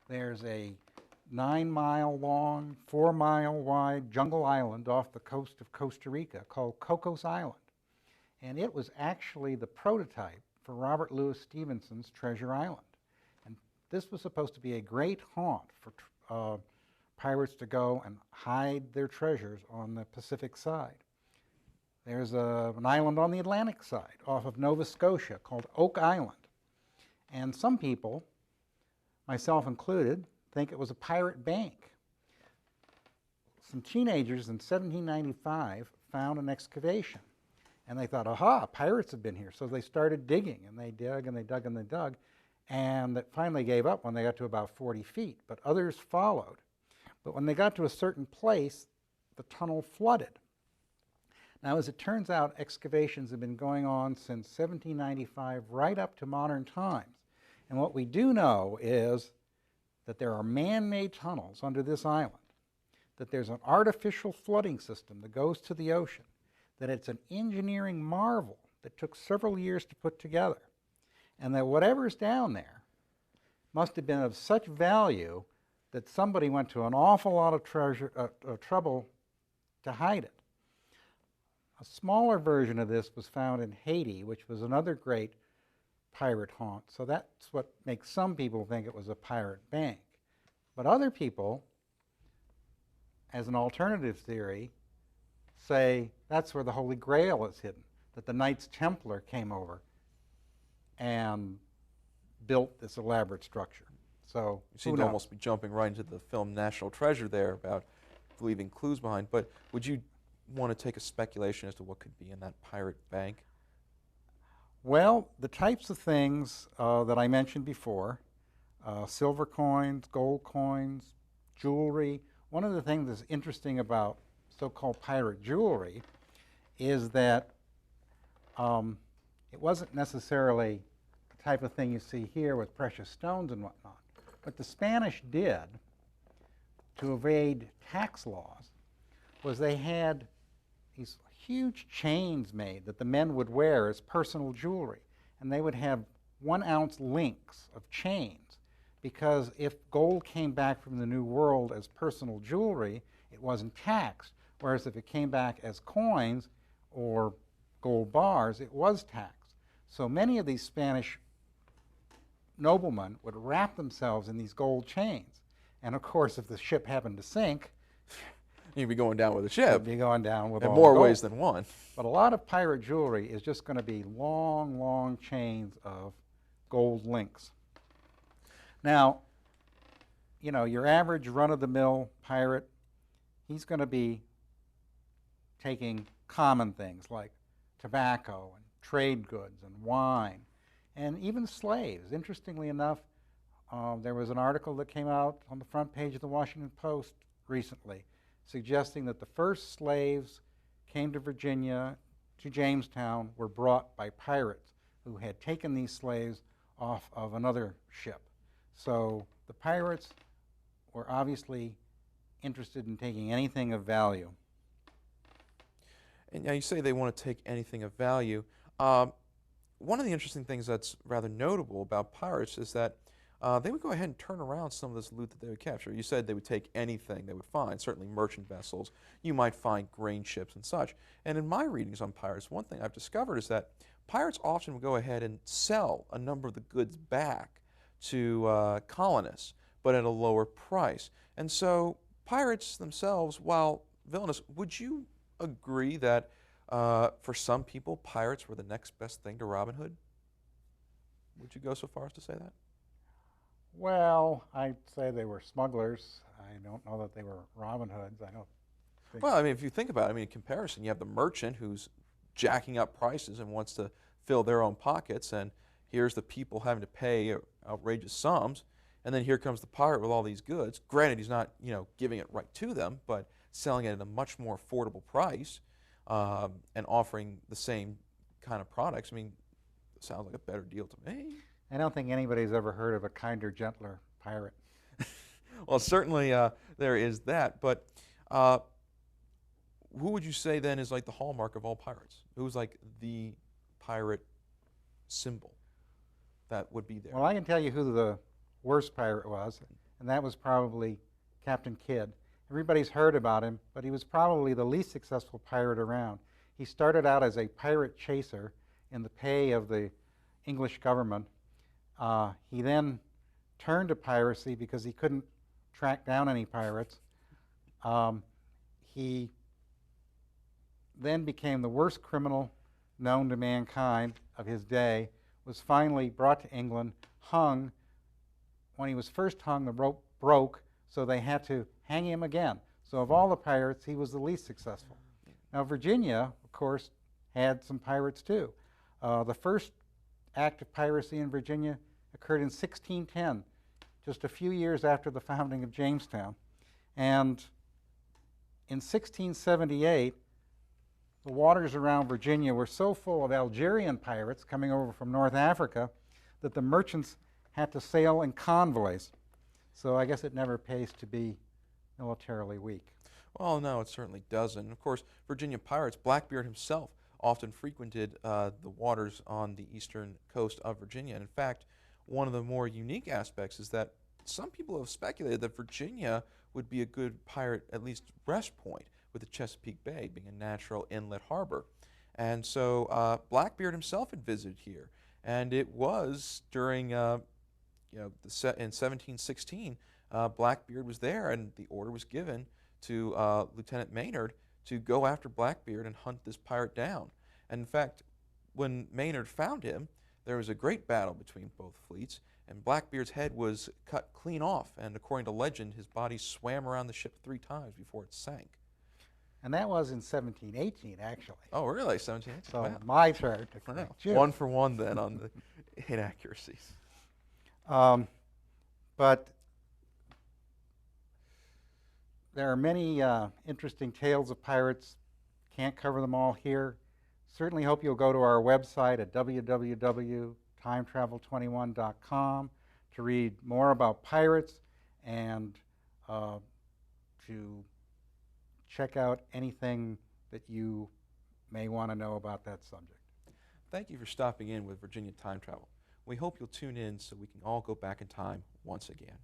There's a 9-mile long, 4-mile wide jungle island off the coast of Costa Rica called Cocos Island. And it was actually the prototype for Robert Louis Stevenson's Treasure Island. And this was supposed to be a great haunt for pirates to go and hide their treasures on the Pacific side. There's an island on the Atlantic side off of Nova Scotia called Oak Island. And some people, myself included, think it was a pirate bank. Some teenagers in 1795 found an excavation. And they thought, aha, pirates have been here. So they started digging, and they dug, and they dug, and they dug. And it finally gave up when they got to about 40 feet. But others followed. But when they got to a certain place, the tunnel flooded. Now, as it turns out, excavations have been going on since 1795 right up to modern times. And what we do know is that there are man-made tunnels under this island, that there's an artificial flooding system that goes to the ocean, that it's an engineering marvel that took several years to put together, and that whatever's down there must have been of such value that somebody went to an awful lot of trouble to hide it. A smaller version of this was found in Haiti, which was another great pirate haunt. So that's what makes some people think it was a pirate bank. But other people, as an alternative theory, say that's where the Holy Grail is hidden, that the Knights Templar came over and built this elaborate structure. So you seem to almost be jumping right into the film National Treasure there about leaving clues behind, but would you want to take a speculation as to what could be in that pirate bank? Well, the types of things that I mentioned before, silver coins, gold coins, jewelry. One of the things that's interesting about so-called pirate jewelry is that it wasn't necessarily the type of thing you see here with precious stones and whatnot. What the Spanish did to evade tax laws was they had these huge chains made that the men would wear as personal jewelry. And they would have 1-ounce links of chains, because if gold came back from the New World as personal jewelry, it wasn't taxed. Whereas if it came back as coins or gold bars, it was taxed. So many of these Spanish noblemen would wrap themselves in these gold chains. And of course, if the ship happened to sink, you'd be going down with a ship. You'd be going down with in all more gold. ways than one. But a lot of pirate jewelry is just going to be long, long chains of gold links. Now, you know, your average run-of-the-mill pirate, he's going to be taking common things like tobacco and trade goods and wine and even slaves. Interestingly enough, there was an article that came out on the front page of the Washington Post recently suggesting that the first slaves came to Virginia, to Jamestown, were brought by pirates who had taken these slaves off of another ship. So the pirates were obviously interested in taking anything of value. And now you say they want to take anything of value. One of the interesting things that's rather notable about pirates is that they would go ahead and turn around some of this loot that they would capture. You said they would take anything they would find, certainly merchant vessels. You might find grain ships and such. And in my readings on pirates, one thing I've discovered is that pirates often would go ahead and sell a number of the goods back to colonists, but at a lower price. And so pirates themselves, while villainous, would you agree that for some people, pirates were the next best thing to Robin Hood? Would you go so far as to say that? Well, I'd say they were smugglers. I don't know that they were Robin Hoods. I don't think. Well, I mean, if you think about it, I mean, in comparison, you have the merchant who's jacking up prices and wants to fill their own pockets, and here's the people having to pay outrageous sums, and then here comes the pirate with all these goods. Granted, he's not, you know, giving it right to them, but selling it at a much more affordable price and offering the same kind of products. I mean, it sounds like a better deal to me. I don't think anybody's ever heard of a kinder, gentler pirate. Well, certainly there is that, but who would you say then is like the hallmark of all pirates? Who's like the pirate symbol that would be there? Well, I can tell you who the worst pirate was, and that was probably Captain Kidd. Everybody's heard about him, but he was probably the least successful pirate around. He started out as a pirate chaser in the pay of the English government. He then turned to piracy because he couldn't track down any pirates. He then became the worst criminal known to mankind of his day, was finally brought to England, hung. When he was first hung, the rope broke, so they had to hang him again. So of all the pirates, he was the least successful. Now, Virginia, of course, had some pirates too. The first act of piracy in Virginia occurred in 1610, just a few years after the founding of Jamestown. And in 1678, the waters around Virginia were so full of Algerian pirates coming over from North Africa that the merchants had to sail in convoys. So I guess it never pays to be militarily weak. Well, no, it certainly doesn't. Of course, Virginia pirates, Blackbeard himself often frequented the waters on the eastern coast of Virginia. And in fact, one of the more unique aspects is that some people have speculated that Virginia would be a good pirate, at least rest point, with the Chesapeake Bay being a natural inlet harbor. And so Blackbeard himself had visited here. And it was during, in 1716, Blackbeard was there, and the order was given to Lieutenant Maynard to go after Blackbeard and hunt this pirate down. And in fact, when Maynard found him, there was a great battle between both fleets, and Blackbeard's head was cut clean off, and according to legend, his body swam around the ship 3 times before it sank. And that was in 1718, actually. Oh, really? 1718? So Wow. my turn to correct you. 1 for 1 then on the inaccuracies. But there are many interesting tales of pirates. Can't cover them all here. Certainly hope you'll go to our website at www.timetravel21.com to read more about pirates and to check out anything that you may want to know about that subject. Thank you for stopping in with Virginia Time Travel. We hope you'll tune in so we can all go back in time once again.